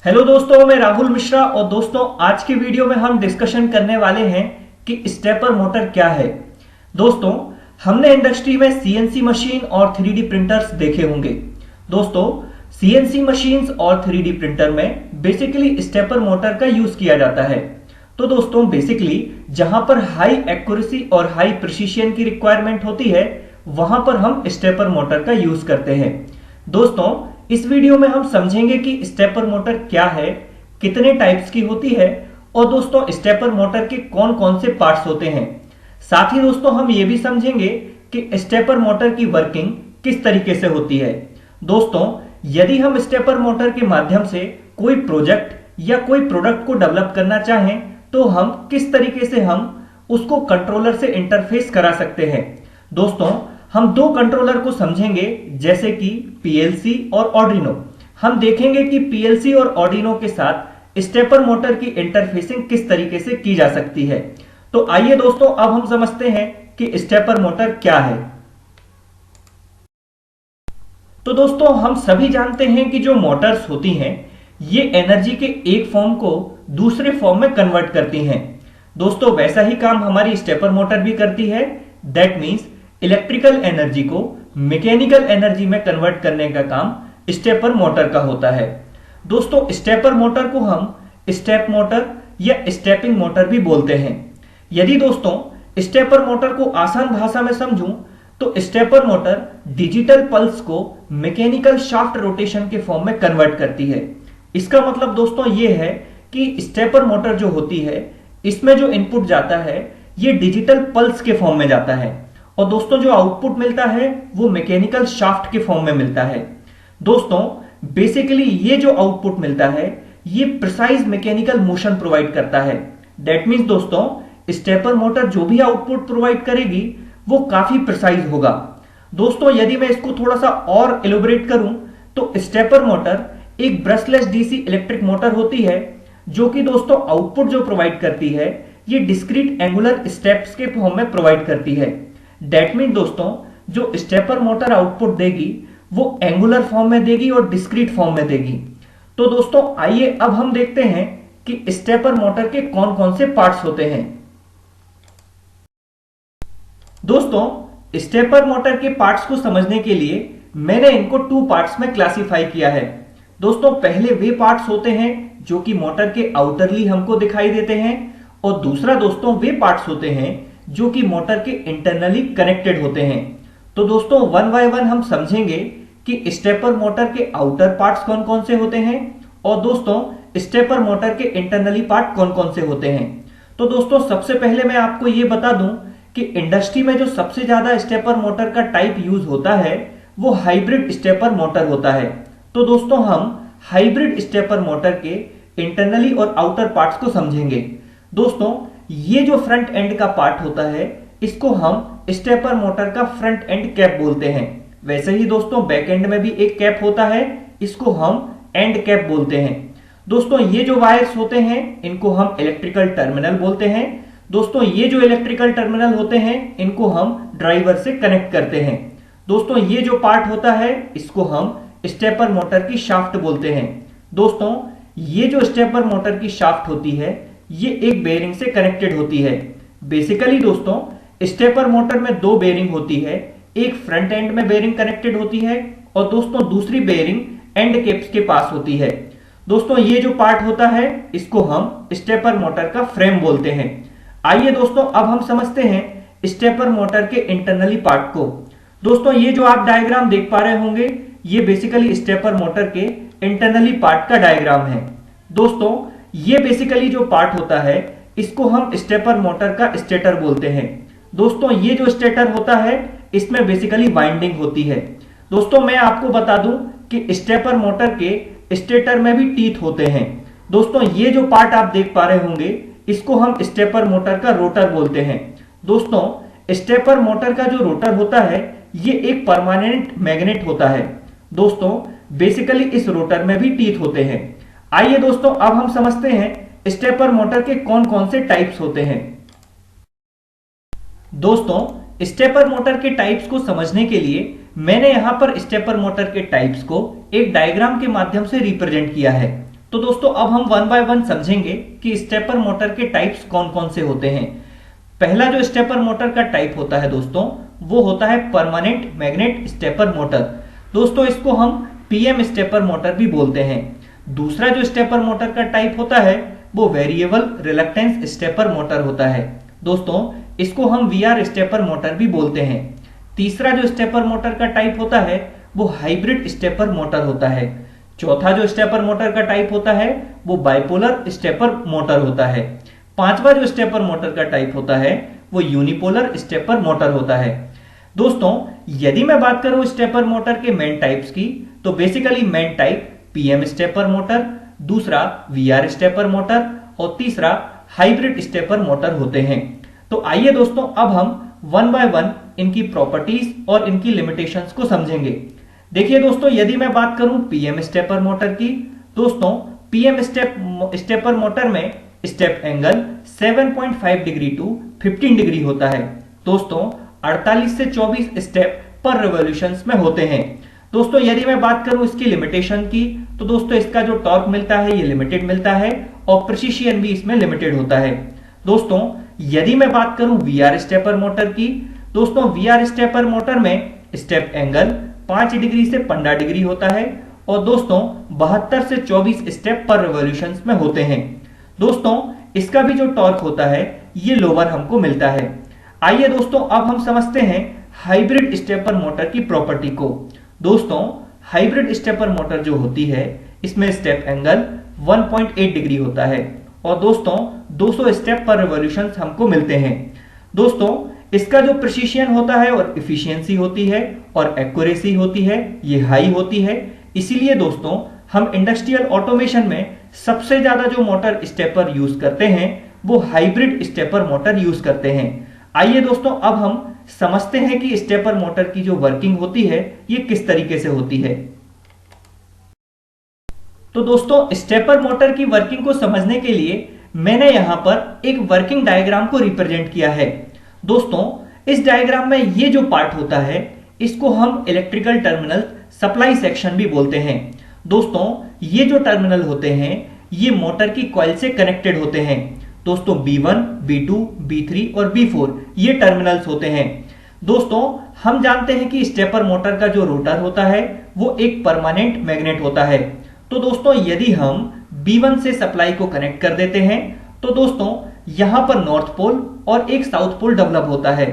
Hello दोस्तों, मैं राहुल मिश्रा और दोस्तों आज की वीडियो में हम डिस्कशन करने वाले हैं कि स्टेपर मोटर क्या है। दोस्तों, हमने इंडस्ट्री में सीएनसी मशीन और 3D प्रिंटर्स देखे होंगे। दोस्तों, सीएनसी मशीन्स और 3D प्रिंटर में बेसिकली स्टेपर मोटर का यूज किया जाता है। तो दोस्तों बेसिकली जहां पर हाई एक्यूरेसी और हाई प्रिसिशन की रिक्वायरमेंट होती है वहां पर हम स्टेपर मोटर का यूज करते हैं। दोस्तों, इस वीडियो में हम समझेंगे कि स्टेपर मोटर क्या है, कितने टाइप्स की होती है और दोस्तों स्टेपर मोटर के कौन कौन से पार्ट्स होते हैं। साथ ही दोस्तों हम ये भी समझेंगे कि स्टेपर मोटर की वर्किंग किस तरीके से होती है। दोस्तों, यदि हम स्टेपर मोटर के माध्यम से कोई प्रोजेक्ट या कोई प्रोडक्ट को डेवलप करना चाहें तो हम किस तरीके से हम उसको कंट्रोलर से इंटरफेस करा सकते हैं। दोस्तों, हम दो कंट्रोलर को समझेंगे जैसे कि पीएलसी और ऑर्डिनो। हम देखेंगे कि पीएलसी और ऑर्डिनो के साथ स्टेपर मोटर की इंटरफेसिंग किस तरीके से की जा सकती है। तो आइए दोस्तों अब हम समझते हैं कि स्टेपर मोटर क्या है। तो दोस्तों हम सभी जानते हैं कि जो मोटर्स होती हैं ये एनर्जी के एक फॉर्म को दूसरे फॉर्म में कन्वर्ट करती हैं। दोस्तों वैसा ही काम हमारी स्टेपर मोटर भी करती है। दैट मीन्स इलेक्ट्रिकल एनर्जी को मैकेनिकल एनर्जी में कन्वर्ट करने का काम स्टेपर मोटर का होता है। दोस्तों स्टेपर मोटर को हम स्टेप मोटर या स्टेपिंग मोटर भी बोलते हैं। यदि दोस्तों स्टेपर मोटर को आसान भाषा में समझूं तो स्टेपर मोटर डिजिटल पल्स को मैकेनिकल शाफ्ट रोटेशन के फॉर्म में कन्वर्ट करती है। इसका मतलब दोस्तों यह है कि स्टेपर मोटर जो होती है इसमें जो इनपुट जाता है ये डिजिटल पल्स के फॉर्म में जाता है और दोस्तों जो आउटपुट मिलता है वो मैकेनिकल शाफ्ट के फॉर्म में मिलता है। दोस्तों बेसिकली ये जो आउटपुट मिलता है ये प्रिसाइज मैकेनिकल मोशन प्रोवाइड करता है। दैट मीन्स दोस्तों स्टेपर मोटर जो भी आउटपुट प्रोवाइड करेगी वो काफी प्रिसाइज होगा। दोस्तों यदि मैं इसको थोड़ा सा और एलोबरेट करूं तो स्टेपर मोटर एक ब्रशलेस डीसी इलेक्ट्रिक मोटर होती है जो कि दोस्तों आउटपुट जो प्रोवाइड करती है ये डिस्क्रीट एंगुलर स्टेप्स के फॉर्म में प्रोवाइड करती है। दैट मीन दोस्तों जो स्टेपर मोटर आउटपुट देगी वो एंगुलर फॉर्म में देगी और डिस्क्रीट फॉर्म में देगी। तो दोस्तों आइए अब हम देखते हैं कि स्टेपर मोटर के कौन कौन से पार्ट्स होते हैं। दोस्तों स्टेपर मोटर के पार्ट्स को समझने के लिए मैंने इनको टू पार्ट्स में क्लासिफाई किया है। दोस्तों पहले वे पार्ट्स होते हैं जो कि मोटर के आउटरली हमको दिखाई देते हैं और दूसरा दोस्तों वे पार्ट्स होते हैं जो कि मोटर के इंटरनली कनेक्टेड होते हैं। तो दोस्तों वन बाय वन हम समझेंगे कि स्टेपर मोटर के आउटर पार्ट्स कौन कौन से होते हैं और दोस्तों स्टेपर मोटर के इंटरनली पार्ट कौन कौन से होते हैं। तो दोस्तों सबसे पहले मैं आपको यह बता दूं कि इंडस्ट्री में जो सबसे ज्यादा स्टेपर मोटर का टाइप यूज होता है वो हाइब्रिड स्टेपर मोटर होता है। तो दोस्तों हम हाइब्रिड स्टेपर मोटर के इंटरनली और आउटर पार्ट्स को समझेंगे। दोस्तों ये जो फ्रंट एंड का पार्ट होता है इसको हम स्टेपर मोटर का फ्रंट एंड कैप बोलते हैं। वैसे ही दोस्तों बैक एंड में भी एक कैप होता है, इसको हम एंड कैप बोलते हैं। दोस्तों ये जो वायर्स होते हैं इनको हम इलेक्ट्रिकल टर्मिनल बोलते हैं। दोस्तों ये जो इलेक्ट्रिकल टर्मिनल होते हैं इनको हम ड्राइवर से कनेक्ट करते हैं। दोस्तों ये जो पार्ट होता है इसको हम स्टेपर मोटर की शाफ्ट बोलते हैं। दोस्तों ये जो स्टेपर मोटर की शाफ्ट होती है ये एक बेयरिंग से कनेक्टेड होती है। बेसिकली दोस्तों स्टेपर मोटर में दो बेयरिंग होती है, एक फ्रंट एंड में बेयरिंग कनेक्टेड होती है और दोस्तों दूसरी बेयरिंग एंड कैप्स के पास होती है। दोस्तों ये जो पार्ट होता है इसको हम स्टेपर मोटर का फ्रेम बोलते हैं। आइए दोस्तों अब हम समझते हैं स्टेपर मोटर के इंटरनली पार्ट को। दोस्तों ये जो आप डायग्राम देख पा रहे होंगे ये बेसिकली स्टेपर मोटर के इंटरनली पार्ट का डायग्राम है। दोस्तों ये बेसिकली जो पार्ट होता है इसको हम स्टेपर मोटर का स्टेटर बोलते हैं। दोस्तों ये जो स्टेटर होता है इसमें बेसिकली वाइंडिंग होती है। दोस्तों मैं आपको बता दूं कि स्टेपर मोटर के स्टेटर में भी टीथ होते हैं। दोस्तों ये जो पार्ट आप देख पा रहे होंगे इसको हम स्टेपर मोटर का रोटर बोलते हैं। दोस्तों स्टेपर मोटर का जो रोटर होता है ये एक परमानेंट मैग्नेट होता है। दोस्तों बेसिकली इस रोटर में भी टीथ होते हैं। आइए दोस्तों अब हम समझते हैं स्टेपर मोटर के कौन कौन से टाइप्स होते हैं। दोस्तों स्टेपर मोटर के टाइप्स को समझने के लिए मैंने यहां पर स्टेपर मोटर के टाइप्स को एक डायग्राम के माध्यम से रिप्रेजेंट किया है। तो दोस्तों अब हम वन बाय वन समझेंगे कि स्टेपर मोटर के टाइप्स कौन कौन से होते हैं। पहला जो स्टेपर मोटर का टाइप होता है दोस्तों, वो होता है परमानेंट मैग्नेट स्टेपर मोटर। दोस्तों इसको हम पीएम स्टेपर मोटर भी बोलते हैं। दूसरा जो स्टेपर मोटर का टाइप होता है वो वेरिएबल रिलक्टेंस स्टेपर मोटर होता है। दोस्तों इसको हम वीआर स्टेपर मोटर भी बोलते हैं। तीसरा जो स्टेपर मोटर का टाइप होता है वो हाइब्रिड स्टेपर मोटर होता है। चौथा जो स्टेपर मोटर का टाइप होता है वो बाइपोलर स्टेपर मोटर होता है। पांचवा जो स्टेपर मोटर का टाइप होता है वो यूनिपोलर स्टेपर मोटर होता है। दोस्तों यदि मैं बात करूं स्टेपर मोटर के मेन टाइप्स की, तो basically main type PM stepper motor, दूसरा वीआर स्टेपर मोटर और तीसरा हाइब्रिड स्टेपर मोटर होते हैं। तो आइए दोस्तों अब हम वन बाय वन इनकी प्रॉपर्टीज और इनकी लिमिटेशंस को समझेंगे। देखिए दोस्तों, यदि मैं बात करूं पीएम स्टेपर मोटर की, दोस्तों पीएम स्टेपर मोटर में step angle 7.5 degree to 15 degree होता है। दोस्तों 48 से 24 स्टेप पर रिवॉल्यूशंस में होते हैं। दोस्तों यदि मैं बात करूं इसकी लिमिटेशन की, तो दोस्तों इसका जो टॉर्क मिलता है ये लिमिटेड मिलता है और प्रिसिशन भी इसमें लिमिटेड होता है। दोस्तों यदि मैं बात करूं वीआर स्टेपर मोटर की, दोस्तों वीआर स्टेपर मोटर में स्टेप एंगल 5 डिग्री से 15 डिग्री होता है और दोस्तों 72 से 24 स्टेप पर रिवॉल्यूशंस में होते हैं। दोस्तों इसका भी जो टॉर्क होता है ये लोअर हमको मिलता है। आइए दोस्तों अब हम समझते हैं हाइब्रिड स्टेपर मोटर की प्रॉपर्टी को। दोस्तों हाइब्रिड स्टेपर मोटर जो होती है इसमें स्टेप एंगल 1.8 डिग्री होता है और दोस्तों 200 स्टेप पर रिवॉल्यूशंस हमको मिलते हैं। दोस्तों इसका जो प्रिसिशन होता है और इफिशियंसी होती है और एक्यूरेसी होती है ये हाई होती है। इसीलिए दोस्तों हम इंडस्ट्रियल ऑटोमेशन में सबसे ज्यादा जो मोटर स्टेपर यूज करते हैं वो हाइब्रिड स्टेपर मोटर यूज करते हैं। आइए दोस्तों अब हम समझते हैं कि स्टेपर मोटर की जो वर्किंग होती है ये किस तरीके से होती है। तो दोस्तों स्टेपर मोटर की वर्किंग को समझने के लिए मैंने यहां पर एक वर्किंग डायग्राम को रिप्रेजेंट किया है। दोस्तों इस डायग्राम में ये जो पार्ट होता है इसको हम इलेक्ट्रिकल टर्मिनल सप्लाई सेक्शन भी बोलते हैं। दोस्तों ये जो टर्मिनल होते हैं ये मोटर की कॉइल से कनेक्टेड होते हैं। दोस्तों B1, B2, B3 और B4 ये टर्मिनल्स होते हैं। दोस्तों हम जानते हैं कि स्टेपर मोटर का जो रोटर होता है वो एक परमानेंट मैग्नेट होता है। तो दोस्तों यदि हम B1 से सप्लाई को कनेक्ट कर देते हैं तो दोस्तों यहां पर नॉर्थ पोल और एक साउथ पोल डेवलप होता है।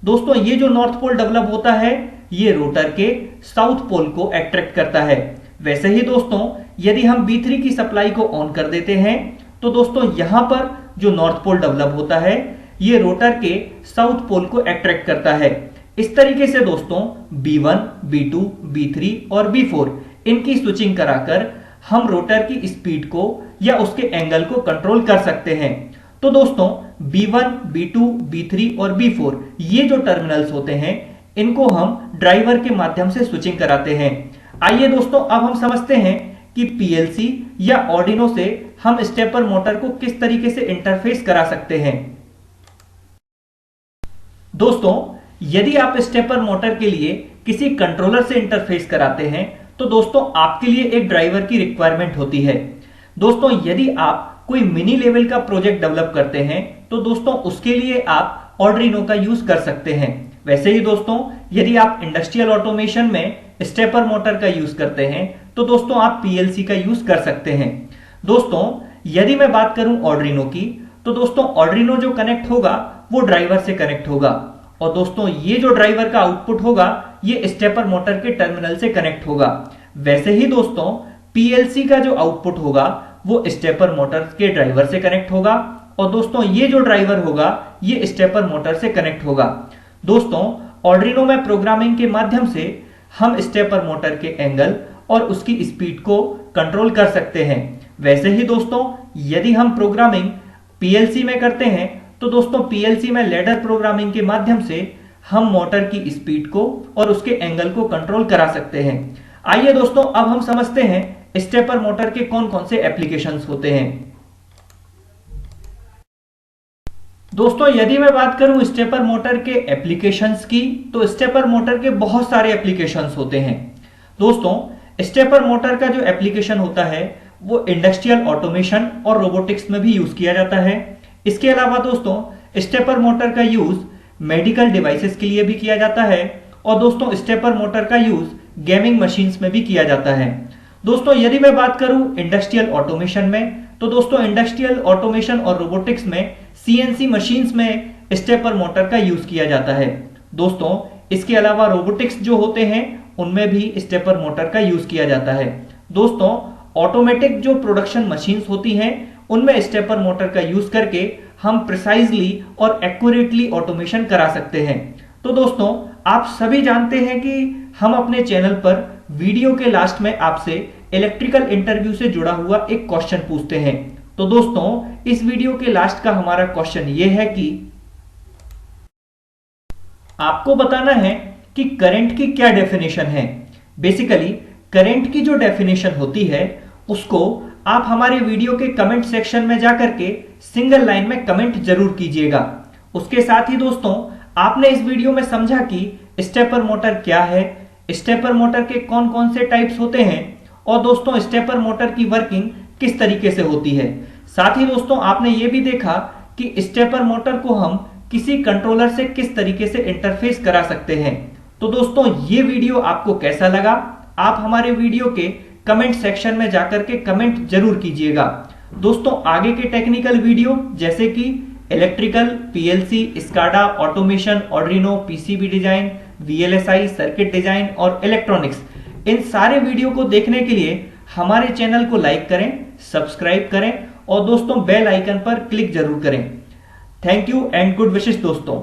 दोस्तों ये जो नॉर्थ पोल डेवलप होता है ये रोटर के साउथ पोल को अट्रैक्ट करता है। वैसे ही दोस्तों यदि हम B3 की सप्लाई को ऑन कर देते हैं तो दोस्तों यहां पर जो नॉर्थ पोल डेवलप होता है ये रोटर के साउथ पोल को अट्रैक्ट करता है। इस तरीके से दोस्तों B1, B2, B3 और B4 इनकी स्विचिंग कराकर हम रोटर की स्पीड को या उसके एंगल को कंट्रोल कर सकते हैं। तो दोस्तों B1, B2, B3 और B4 ये जो टर्मिनल्स होते हैं इनको हम ड्राइवर के माध्यम से स्विचिंग कराते हैं। आइए दोस्तों अब हम समझते हैं कि पीएलसी या आर्डिनो से हम स्टेपर मोटर को किस तरीके से इंटरफेस करा सकते हैं। दोस्तों यदि आप स्टेपर मोटर के लिए किसी कंट्रोलर से इंटरफेस कराते हैं तो दोस्तों आपके लिए एक ड्राइवर की रिक्वायरमेंट होती है। दोस्तों यदि आप कोई मिनी लेवल का प्रोजेक्ट डेवलप करते हैं तो दोस्तों उसके लिए आप आर्डिनो का यूज कर सकते हैं। वैसे ही दोस्तों यदि आप इंडस्ट्रियल ऑटोमेशन में स्टेपर मोटर का यूज करते हैं तो दोस्तों आप पीएलसी का यूज कर सकते हैं। दोस्तों यदि मैं बात करूं आर्डिनो की, तो दोस्तों आर्डिनो जो कनेक्ट होगा वो ड्राइवर से कनेक्ट होगा और दोस्तों ये जो ड्राइवर का आउटपुट होगा ये स्टेपर मोटर के टर्मिनल से कनेक्ट होगा। वैसे ही दोस्तों पीएलसी का जो आउटपुट होगा वो स्टेपर मोटर के ड्राइवर से कनेक्ट होगा और दोस्तों ये जो ड्राइवर होगा ये स्टेपर मोटर से कनेक्ट होगा। दोस्तों आर्डिनो में प्रोग्रामिंग के माध्यम से हम स्टेपर मोटर के एंगल और उसकी स्पीड को कंट्रोल कर सकते हैं। वैसे ही दोस्तों यदि हम प्रोग्रामिंग पीएलसी में करते हैं तो दोस्तों पीएलसी में लैडर प्रोग्रामिंग के माध्यम से हम मोटर की स्पीड को और उसके एंगल को कंट्रोल करा सकते हैं। आइए दोस्तों अब हम समझते हैं स्टेपर मोटर के कौन कौन से एप्लीकेशंस होते हैं। दोस्तों यदि मैं बात करूं स्टेपर मोटर के एप्लीकेशंस की, तो स्टेपर मोटर के बहुत सारे एप्लीकेशंस होते हैं। दोस्तों स्टेपर मोटर का जो एप्लीकेशन होता है वो इंडस्ट्रियल ऑटोमेशन और रोबोटिक्स में भी यूज किया जाता है। इसके अलावा दोस्तों स्टेपर मोटर का यूज मेडिकल डिवाइसेस के लिए भी किया जाता है और दोस्तों स्टेपर मोटर का यूज गेमिंग मशीन्स में भी किया जाता है। दोस्तों यदि मैं बात करूं इंडस्ट्रियल ऑटोमेशन में, तो दोस्तों इंडस्ट्रियल ऑटोमेशन और रोबोटिक्स में सीएनसी मशीन्स में स्टेपर मोटर का यूज किया जाता है। दोस्तों इसके अलावा रोबोटिक्स जो होते हैं उनमें भी स्टेपर मोटर का यूज किया जाता है। दोस्तों ऑटोमेटिक जो प्रोडक्शन मशीन्स होती हैं उनमें स्टेपर मोटर का यूज करके हम प्रिसाइजली और एक्यूरेटली ऑटोमेशन करा सकते हैं। तो दोस्तों आप सभी जानते हैं कि हम अपने चैनल पर वीडियो के लास्ट में आपसे इलेक्ट्रिकल इंटरव्यू से जुड़ा हुआ एक क्वेश्चन पूछते हैं। तो दोस्तों इस वीडियो के लास्ट का हमारा क्वेश्चन यह है कि आपको बताना है कि करंट की क्या डेफिनेशन है। बेसिकली करंट की जो डेफिनेशन होती है उसको आप हमारे वीडियो के कमेंट सेक्शन में जाकर के सिंगल लाइन में कमेंट जरूर कीजिएगा। उसके साथ ही दोस्तों आपने इस वीडियो में समझा कि स्टेपर मोटर क्या है, स्टेपर मोटर के कौन कौन से टाइप्स होते हैं और दोस्तों स्टेपर मोटर की वर्किंग किस तरीके से होती है। साथ ही दोस्तों आपने ये भी देखा कि स्टेपर मोटर को हम किसी कंट्रोलर से किस तरीके से इंटरफेस करा सकते हैं। तो दोस्तों ये वीडियो आपको कैसा लगा आप हमारे वीडियो के कमेंट सेक्शन में जाकर के कमेंट जरूर कीजिएगा। दोस्तों आगे के टेक्निकल वीडियो जैसे कि electrical, PLC, SCADA, automation, Arduino, PCB design, VLSI, circuit design और इलेक्ट्रॉनिक्स, इन सारे वीडियो को देखने के लिए हमारे चैनल को लाइक करें, सब्सक्राइब करें और दोस्तों बेल आइकन पर क्लिक जरूर करें। Thank you and good wishes दोस्तों।